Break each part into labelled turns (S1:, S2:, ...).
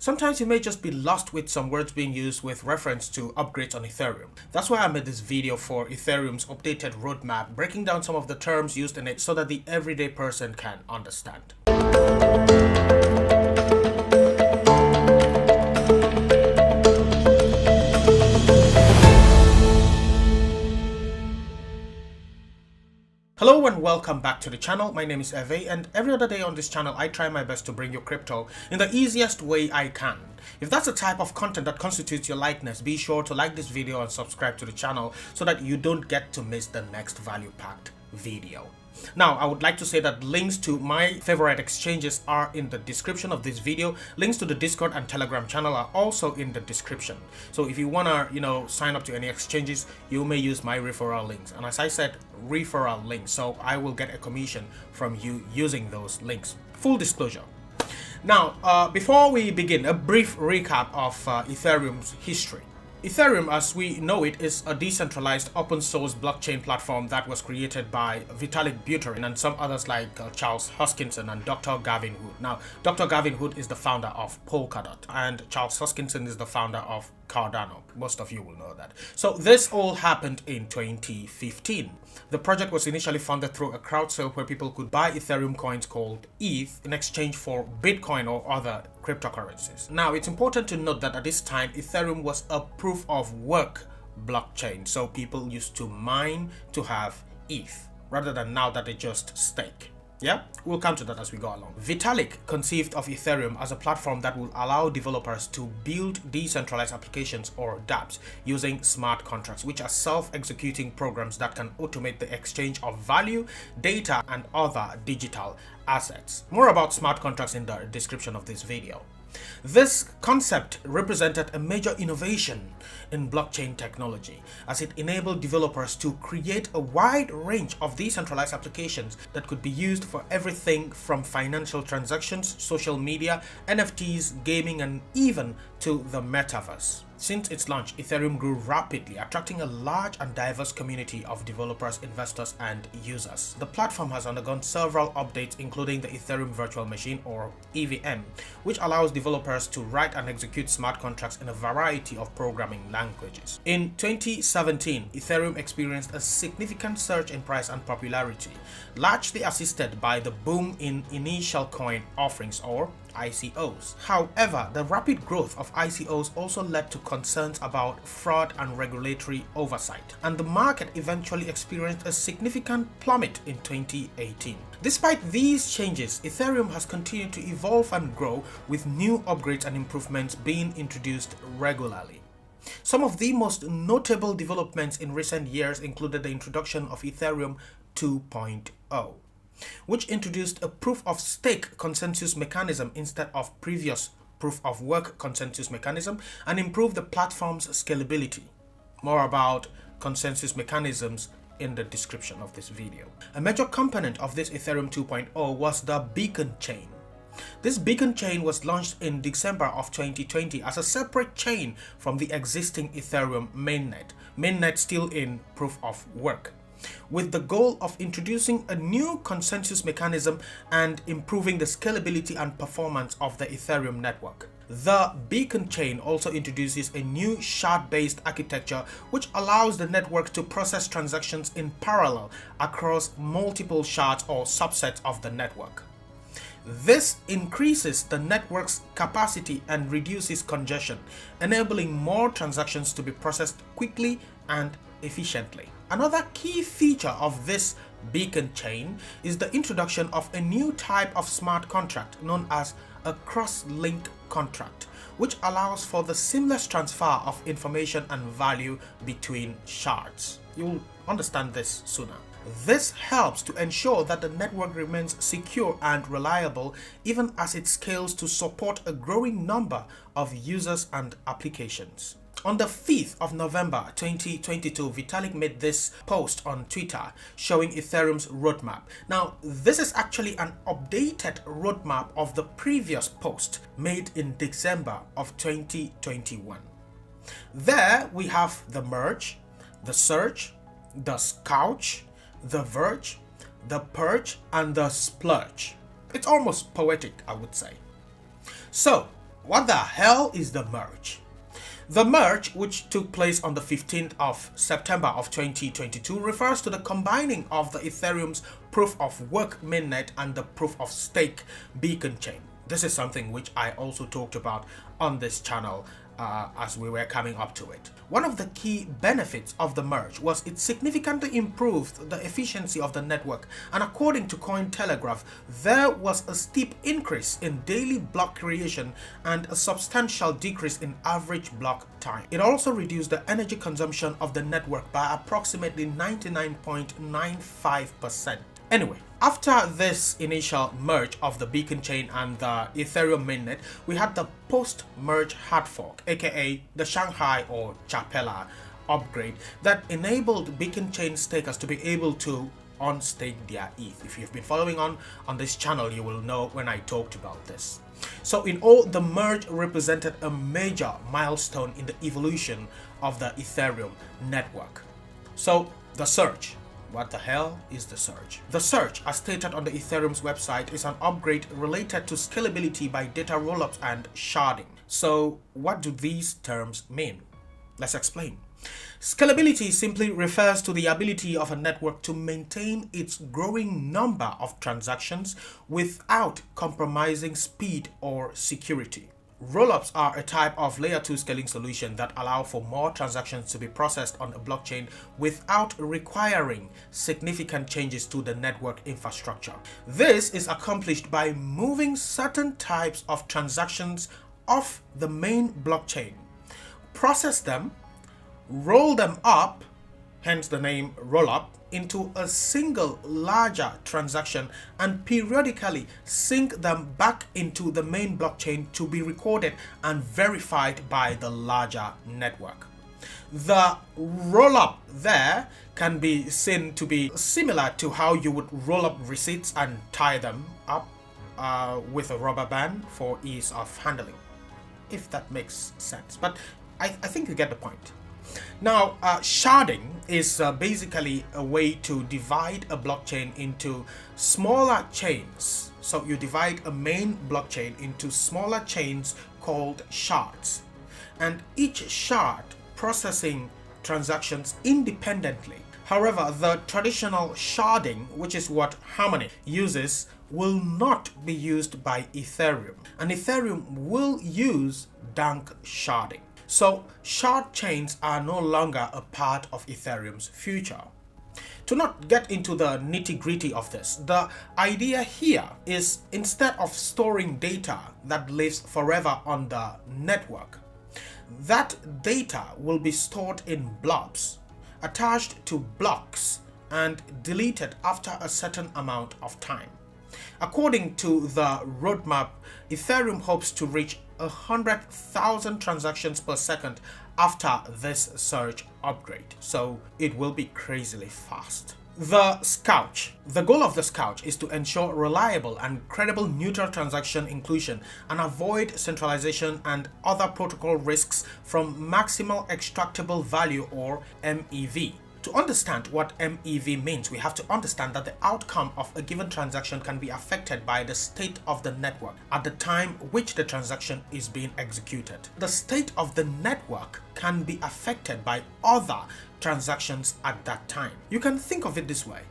S1: Sometimes you may just be lost with some words being used with reference to upgrades on Ethereum. That's why I made this video for Ethereum's updated roadmap, breaking down some of the terms used in it so that the everyday person can understand. Hello and welcome back to the channel. My name is Herve, and every other day on this channel I try my best to bring you crypto in the easiest way I can. If that's the type of content that constitutes your likeness, be sure to like this video and subscribe to the channel so that you don't get to miss the next value-packed video. Now, I would like to say that links to my favorite exchanges are in the description of this video. Links to the Discord and Telegram channel are also in the description. So if you wanna, sign up to any exchanges, you may use my referral links. And as I said, referral links. So I will get a commission from you using those links. Full disclosure. Now, before we begin, a brief recap of Ethereum's history. Ethereum, as we know it, is a decentralized open source blockchain platform that was created by Vitalik Buterin and some others like Charles Hoskinson and Dr. Gavin Hood. Now, Dr. Gavin Hood is the founder of Polkadot and Charles Hoskinson is the founder of Cardano. Most of you will know that. So this all happened in 2015. The project was initially funded through a crowd sale where people could buy Ethereum coins called ETH in exchange for Bitcoin or other cryptocurrencies. Now, it's important to note that at this time, Ethereum was a proof of work blockchain. So people used to mine to have ETH rather than now that they just stake. Yeah, we'll come to that as we go along. Vitalik conceived of Ethereum as a platform that will allow developers to build decentralized applications or dApps using smart contracts, which are self-executing programs that can automate the exchange of value, data, and other digital assets. More about smart contracts in the description of this video. This concept represented a major innovation in blockchain technology as it enabled developers to create a wide range of decentralized applications that could be used for everything from financial transactions, social media, NFTs, gaming, and even to the metaverse. Since its launch, Ethereum grew rapidly, attracting a large and diverse community of developers, investors, and users. The platform has undergone several updates, including the Ethereum Virtual Machine or EVM, which allows developers to write and execute smart contracts in a variety of programming languages. In 2017, Ethereum experienced a significant surge in price and popularity, largely assisted by the boom in initial coin offerings or ICOs. However, the rapid growth of ICOs also led to concerns about fraud and regulatory oversight, and the market eventually experienced a significant plummet in 2018. Despite these changes, Ethereum has continued to evolve and grow, with new upgrades and improvements being introduced regularly. Some of the most notable developments in recent years included the introduction of Ethereum 2.0. which introduced a proof-of-stake consensus mechanism instead of previous proof-of-work consensus mechanism and improved the platform's scalability. More about consensus mechanisms in the description of this video. A major component of this Ethereum 2.0 was the beacon chain. This beacon chain was launched in December of 2020 as a separate chain from the existing Ethereum mainnet still in proof-of-work, with the goal of introducing a new consensus mechanism and improving the scalability and performance of the Ethereum network. The beacon chain also introduces a new shard-based architecture which allows the network to process transactions in parallel across multiple shards or subsets of the network. This increases the network's capacity and reduces congestion, enabling more transactions to be processed quickly and efficiently. Another key feature of this beacon chain is the introduction of a new type of smart contract known as a cross-link contract, which allows for the seamless transfer of information and value between shards. You'll understand this sooner. This helps to ensure that the network remains secure and reliable even as it scales to support a growing number of users and applications. On the 5th of November 2022, Vitalik made this post on Twitter showing Ethereum's roadmap. Now, this is actually an updated roadmap of the previous post made in December of 2021. There we have the merge, the surge, the scourge, the verge, the purge, and the splurge. It's almost poetic, I would say. So, what the hell is the merge? The merge, which took place on the 15th of September of 2022, refers to the combining of the Ethereum's proof of work mainnet and the proof of stake beacon chain. This is something which I also talked about on this channel as we were coming up to it. One of the key benefits of the merge was it significantly improved the efficiency of the network, and according to Cointelegraph, there was a steep increase in daily block creation and a substantial decrease in average block time. It also reduced the energy consumption of the network by approximately 99.95%. Anyway, after this initial merge of the beacon chain and the Ethereum mainnet, we had the post-merge hard fork, aka the Shanghai or Chapella upgrade, that enabled beacon chain stakers to be able to unstake their ETH. If you've been following on this channel, you will know when I talked about this. So in all, the merge represented a major milestone in the evolution of the Ethereum network. So the surge. What the hell is the surge? The surge, as stated on the Ethereum's website, is an upgrade related to scalability by data rollups and sharding. So what do these terms mean? Let's explain. Scalability simply refers to the ability of a network to maintain its growing number of transactions without compromising speed or security. Rollups are a type of layer 2 scaling solution that allow for more transactions to be processed on a blockchain without requiring significant changes to the network infrastructure. This is accomplished by moving certain types of transactions off the main blockchain, process them, roll them up, hence the name rollup, into a single larger transaction, and periodically sync them back into the main blockchain to be recorded and verified by the larger network. The rollup there can be seen to be similar to how you would roll up receipts and tie them up with a rubber band for ease of handling, if that makes sense. But I think you get the point. Now, sharding is basically a way to divide a blockchain into smaller chains. So you divide a main blockchain into smaller chains called shards, and each shard processing transactions independently. However, the traditional sharding, which is what Harmony uses, will not be used by Ethereum, and Ethereum will use dank sharding. So shard chains are no longer a part of Ethereum's future. To not get into the nitty-gritty of this, the idea here is, instead of storing data that lives forever on the network, that data will be stored in blobs, attached to blocks, and deleted after a certain amount of time. According to the roadmap, Ethereum hopes to reach 100,000 transactions per second after this surge upgrade, so it will be crazily fast. The Scourge. The goal of the Scourge is to ensure reliable and credible neutral transaction inclusion and avoid centralization and other protocol risks from maximal extractable value, or MEV. To understand what MEV means, we have to understand that the outcome of a given transaction can be affected by the state of the network at the time which the transaction is being executed. The state of the network can be affected by other transactions at that time. You can think of it this way.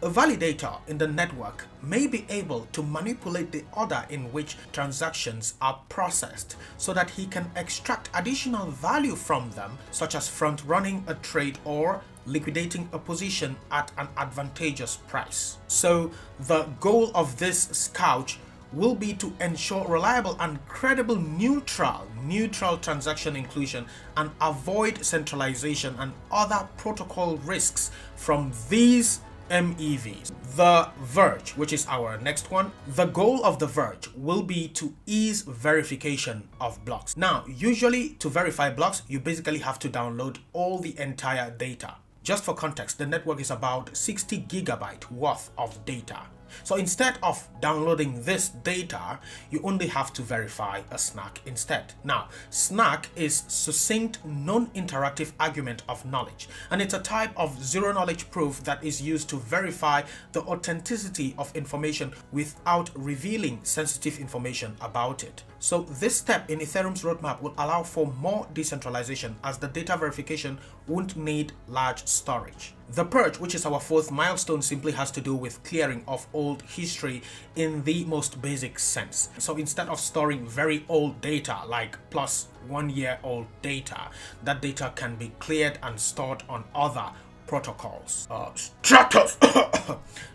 S1: A validator in the network may be able to manipulate the order in which transactions are processed so that he can extract additional value from them, such as front-running a trade or liquidating a position at an advantageous price. So the goal of this Scourge will be to ensure reliable and credible neutral transaction inclusion and avoid centralization and other protocol risks from these MEVs. The Verge, which is our next one, the goal of the Verge will be to ease verification of blocks. Now, usually to verify blocks, you basically have to download all the entire data. Just for context, the network is about 60 gigabyte worth of data. So instead of downloading this data, you only have to verify a SNAC instead. Now, SNAC is succinct non-interactive argument of knowledge, and it's a type of zero-knowledge proof that is used to verify the authenticity of information without revealing sensitive information about it. So this step in Ethereum's roadmap will allow for more decentralization, as the data verification won't need large storage. The purge, which is our fourth milestone, simply has to do with clearing of old history in the most basic sense. So instead of storing very old data, like plus 1 year old data, that data can be cleared and stored on other protocols. Stratus!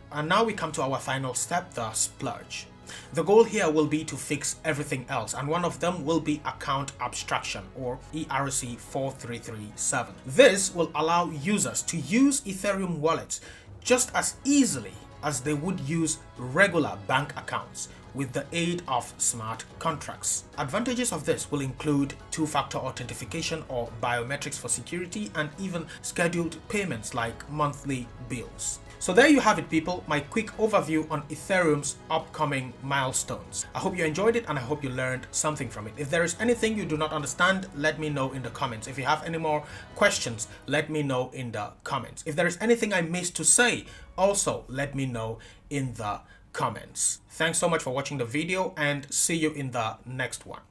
S1: And now we come to our final step, the splurge. The goal here will be to fix everything else, and one of them will be account abstraction, or ERC 4337. This will allow users to use Ethereum wallets just as easily as they would use regular bank accounts with the aid of smart contracts. Advantages of this will include two-factor authentication or biometrics for security, and even scheduled payments like monthly bills. So there you have it, people, my quick overview on Ethereum's upcoming milestones. I hope you enjoyed it and I hope you learned something from it. If there is anything you do not understand, let me know in the comments. If you have any more questions, let me know in the comments. If there is anything I missed to say, also let me know in the comments. Thanks so much for watching the video, and see you in the next one.